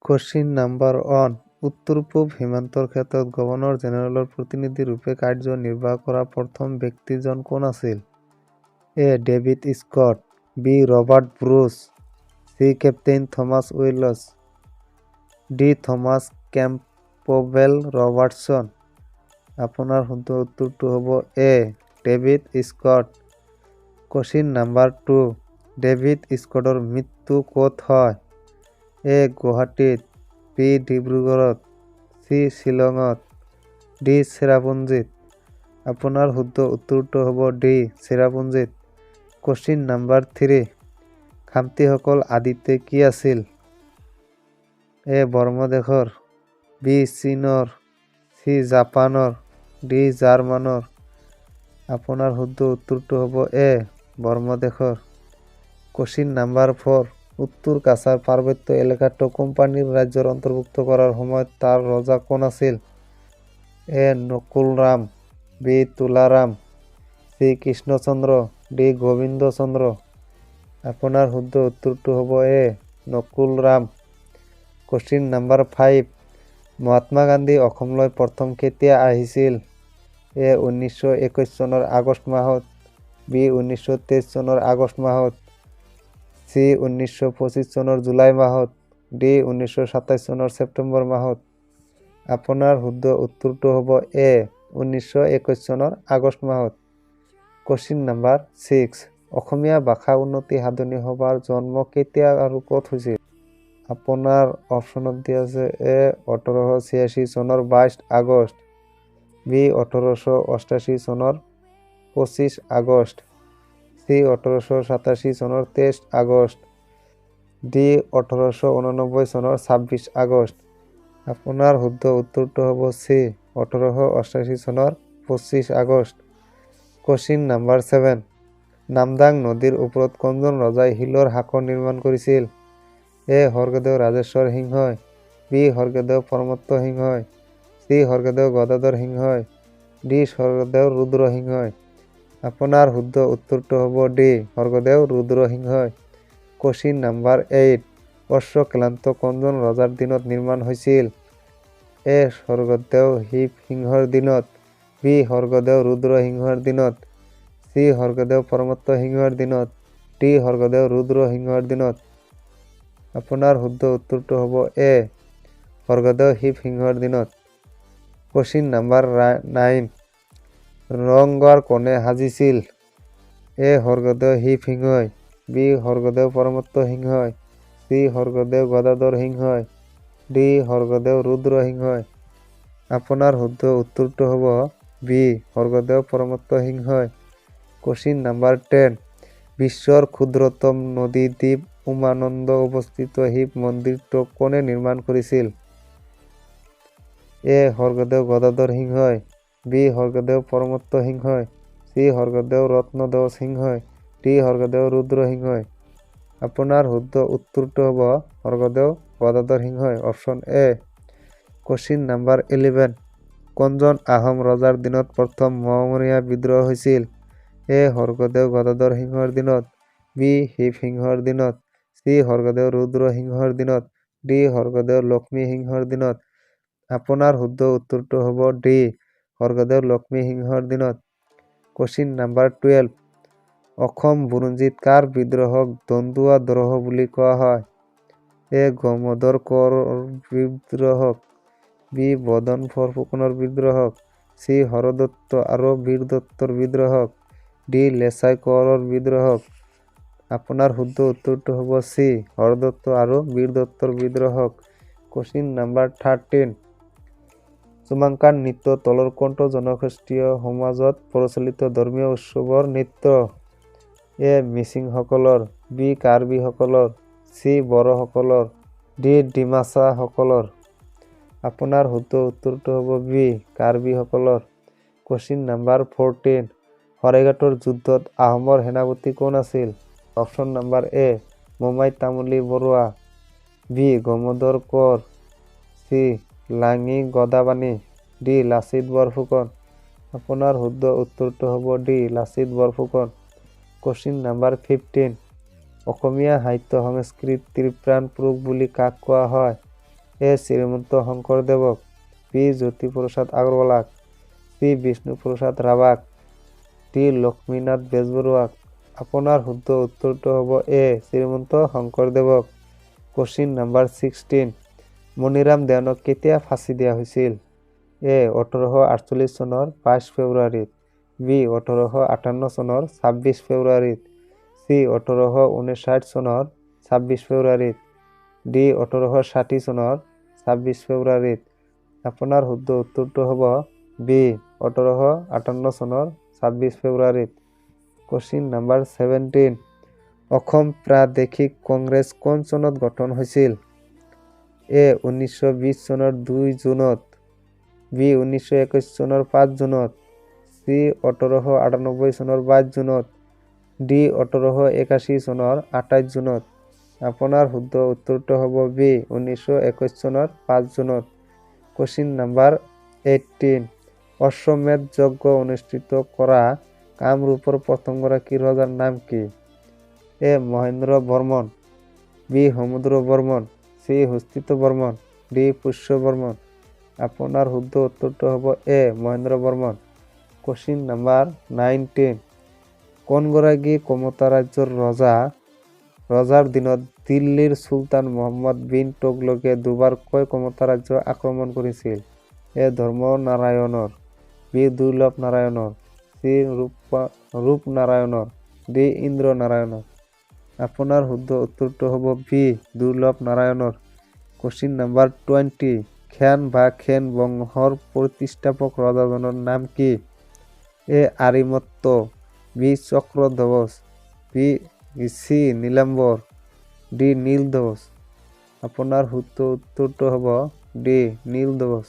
Question number 1 উত্তৰ-পূব সীমান্তৰ ক্ষেত্ৰত গভৰ্ণৰ জেনেৰেলৰ প্ৰতিনিধি ৰূপে কাৰ্যনিৰ্বাহ কৰা প্ৰথম ব্যক্তিজন কোন আছিল? A. David Scott, B. Robert Bruce, C. Captain Thomas Wilson, D. Thomas Campbell Robertson. আপোনাৰ শুদ্ধ উত্তৰটো হ'ব A. David Scott. Question number 2 David স্কটৰ মৃত্যু ক'ত হয়? এ. গুৱাহাটীত, বি. ডিব্ৰুগড়ত, চি. শ্বিলঙত, ডি. চেৰাপুঞ্জীত। আপোনাৰ শুদ্ধ উত্তৰটো হ'ব ডি. চেৰাপুঞ্জীত। কোশ্চিন নাম্বাৰ 3 খামতিসকল আদিতে কি আছিল? এ. ব্ৰহ্মদেশৰ, বি. চীনৰ, চি. জাপানৰ, ডি. জাৰ্মানৰ। আপোনাৰ শুদ্ধ উত্তৰটো হ'ব এ. ব্ৰহ্মদেশৰ। কোশ্চিন নাম্বাৰ 4 উত্তৰ কাছাৰ পাৰ্বত্য এলেকাটো কোম্পানীৰ ৰাজ্যৰ অন্তৰ্ভুক্ত কৰাৰ সময়ত তাৰ ৰজা কোন আছিল? A. Nakulram, B. Tularam, C. Krishnachandra, D. Gobinda Chandra. আপোনাৰ শুদ্ধ উত্তৰটো হ'ব A. Nakulram. Question number 5 Mahatma Gandhi অসমলৈ প্ৰথম কেতিয়া আহিছিল? এ. 1921 চনৰ আগষ্ট মাহত, বি. 1923 চনৰ আগষ্ট মাহত, চি. 1925 চনৰ জুলাই মাহত, ডি. 1927 চনৰ ছেপ্টেম্বৰ মাহত। আপোনাৰ শুদ্ধ উত্তৰটো হ'ব এ. 1921 চনৰ আগষ্ট মাহত। কোশ্চিন নাম্বাৰ 6 অসমীয়া ভাষা উন্নতি সাধনী সভাৰ জন্ম কেতিয়া আৰু ক'ত হৈছিল? আপোনাৰ অপশ্যনত দিয়া আছে এ. 1886 চনৰ 22 আগষ্ট, বি. 1888 চনৰ 25 আগষ্ট, চি. 1887 চনৰ 23 আগষ্ট, ডি. 1889 চনৰ 26 আগষ্ট। আপোনাৰ শুদ্ধ উত্তৰটো হ'ব চি. 1888 চনৰ 25 আগষ্ট। কোশ্চিন নাম্বাৰ 7 নামদাং নদীৰ ওপৰত কোনজন ৰজাই শিলৰ সাঁকো নিৰ্মাণ কৰিছিল? এ. স্বৰ্গদেউ ৰাজেশ্বৰ সিংহই, বি. স্বৰ্গদেউ প্ৰমত্ত সিংহই, চি. স্বৰ্গদেউ গদাধৰ সিংহই, ডি. স্বৰ্গদেউ ৰুদ্ৰসিংহই। আপোনাৰ শুদ্ধ উত্তৰটো হ'ব ডি. স্বৰ্গদেউ ৰুদ্ৰসিংহই। কোশ্চিন নাম্বাৰ 8 অশ্বক্লান্ত কোনজন ৰজাৰ দিনত নিৰ্মাণ হৈছিল? এ. স্বৰ্গদেউ শিৱ সিংহৰ দিনত, বি. স্বৰ্গদেউ ৰুদ্ৰসিংহৰ দিনত, চি. স্বৰ্গদেউ প্ৰমত্ত সিংহৰ দিনত, ডি. স্বৰ্গদেউ ৰুদ্ৰসিংহৰ দিনত। আপোনাৰ শুদ্ধ উত্তৰটো হ'ব এ. স্বৰ্গদেউ শিৱ সিংহৰ দিনত। কোশ্চিন নাম্বাৰ 9 ৰংঘৰ কোনে সাজিছিল? এ. স্বৰ্গদেউ শিৱ সিংহই, বি. স্বৰ্গদেউ প্ৰমত্ত সিংহই, চি. স্বৰ্গদেউ গদাধৰ সিংহই, ডি. স্বৰ্গদেউ ৰুদ্ৰসিংহই। আপোনাৰ শুদ্ধ উত্তৰটো হ'ব বি. স্বৰ্গদেউ প্ৰমত্ত সিংহই। কোশ্চিন নাম্বাৰ 10 বিশ্বৰ ক্ষুদ্ৰতম নদী দ্বীপ উমানন্দ অৱস্থিত শিৱ মন্দিৰটো কোনে নিৰ্মাণ কৰিছিল? এ. স্বৰ্গদেউ গদাধৰ সিংহই, বি. স্বৰ্গদেউ প্ৰমত্ত সিংহই, চি. স্বৰ্গদেউ ৰত্নদেৱ সিংহই, ডি. স্বৰ্গদেউ ৰুদ্ৰসিংহই। আপোনাৰ শুদ্ধ উত্তৰটো হ'ব স্বৰ্গদেউ গদাধৰ সিংহই, অপশ্যন এ। কোশ্চিন নাম্বাৰ 11 কোনজন আহোম ৰজাৰ দিনত প্ৰথম মোৱামৰীয়া বিদ্ৰোহ হৈছিল? এ. স্বৰ্গদেউ গদাধৰ সিংহৰ দিনত, বি. শিৱ সিংহৰ দিনত, চি. স্বৰ্গদেউ ৰুদ্ৰসিংহৰ দিনত, ডি. স্বৰ্গদেউ লক্ষ্মী সিংহৰ দিনত। আপোনাৰ শুদ্ধ উত্তৰটো হ'ব ডি. স্বৰ্গদেউ লক্ষ্মী সিংহৰ দিনত। কোশ্চিন নাম্বাৰ 12 অসম বুৰঞ্জীত কাৰ বিদ্ৰোহক দন্দুৱা দ্ৰোহ বুলি কোৱা হয়? এ. গোমধৰ কোঁৱৰৰ বিদ্ৰোহক, বি. বদন বৰফুকনৰ বিদ্ৰোহক, চি. হৰদত্ত আৰু বীৰদত্তৰ বিদ্ৰোহক, ডি. লেছাই কোঁৱৰৰ বিদ্ৰোহক। আপোনাৰ শুদ্ধ উত্তৰটো হ'ব চি. হৰদত্ত আৰু বীৰদত্তৰ বিদ্ৰোহক। কোশ্চিন নাম্বাৰ 13 চুমাংকান নৃত্য তলৰ কোনটো জনগোষ্ঠীয় সমাজত প্ৰচলিত ধৰ্মীয় উৎসৱৰ নৃত্য? এ. মিচিংসকলৰ, বি. কাৰ্বিসকলৰ, চি. বড়োসকলৰ, ডি. ডিমাছাসকলৰ। আপোনাৰ শুদ্ধ উত্তৰটো হ'ব বি. কাৰ্বিসকলৰ। কোশ্চিন নাম্বাৰ 14 শৰাইঘাটৰ যুদ্ধত আহোমৰ সেনাপতি কোন আছিল? অপশ্যন নাম্বাৰ এ. মোমাই তামুলী বৰুৱা, বি. গোমধৰ কোঁৱৰ, চি. লাঙি গদাপাণি, ডি. লাচিত বৰফুকন। আপোনাৰ শুদ্ধ উত্তৰটো হ'ব D. Lachit Borphukan. Question number 15 অসমীয়া সাহিত্য সংস্কৃতিৰ প্ৰাণ পুৰুষ বুলি কাক কোৱা হয়? এ শ্ৰীমন্ত শংকৰদেৱক, বি জ্যোতিপ্ৰসাদ আগৰৱালাক, চি বিষ্ণুপ্ৰসাদ ৰাভাক, ডি লক্ষ্মীনাথ বেজবৰুৱাক। আপোনাৰ শুদ্ধ উত্তৰটো হ'ব এ শ্ৰীমন্ত শংকৰদেৱক। কোশ্চিন নাম্বাৰ 16, মণিৰাম দেৱানক কেতিয়া ফাঁচি দিয়া হৈছিল? এ 1848 চনৰ 22 ফেব্ৰুৱাৰীত, বি 1858 চনৰ 26 ফেব্ৰুৱাৰীত, চি 1859 চনৰ 26 ফেব্ৰুৱাৰীত, ডি 1860 চনৰ 26 ফেব্ৰুৱাৰীত। আপোনাৰ শুদ্ধ উত্তৰটো হ'ব বি 1858 চনৰ 26 ফেব্ৰুৱাৰীত। কোশ্চিন নাম্বাৰ 17, অসম প্ৰাদেশিক কংগ্ৰেছ কোন চনত গঠন হৈছিল? এ 1920 চনৰ 2 জুনত, বি 1921 চনৰ 5 জুনত, চি 1898 চনৰ 22 জুনত, ডি 1881 চনৰ 28 জুনত। আপোনাৰ শুদ্ধ উত্তৰটো হ'ব বি 1921 চনৰ 5 জুনত। কোশ্চিন নাম্বাৰ 18, অশ্বমেধ যজ্ঞ অনুষ্ঠিত কৰা কামৰূপৰ প্ৰথমগৰাকী ৰজাৰ নাম কি? এ Mahendra Barman, B Samudra Varman, C হস্তিত Barman, D Pushya Barman. আপোনাৰ শুদ্ধ উত্তৰটো হ'ব এ মহেন্দ্ৰ বৰ্মন। কোশ্চিন নাম্বাৰ 19, কোনগৰাকী কমতা ৰাজ্যৰ ৰজাৰ দিনত দিল্লীৰ চুলতান মহম্মদ বিন তুগলকে দুবাৰকৈ কমতা ৰাজ্য আক্ৰমণ কৰিছিল? এ ধৰ্মনাৰায়ণৰ, বি দুৰ্লভ নাৰায়ণৰ, চি ৰূপনাৰায়ণৰ, ডি ইন্দ্ৰনাৰায়ণৰ। আপোনাৰ শুদ্ধ উত্তৰটো হ'ব বি দুৰ্লভ নাৰায়ণৰ। কোশ্চিন নাম্বাৰ 20, খেন বা খেন বংশৰ প্ৰতিষ্ঠাপক ৰজাজনৰ নাম কি? এ আৰিমত্ত, বি চক্ৰধ্বজ, চি নীলাম্বৰ, ডি নীলধ্বজ। আপোনাৰ শুদ্ধ উত্তৰটো হ'ব ডি নীলধ্বজ।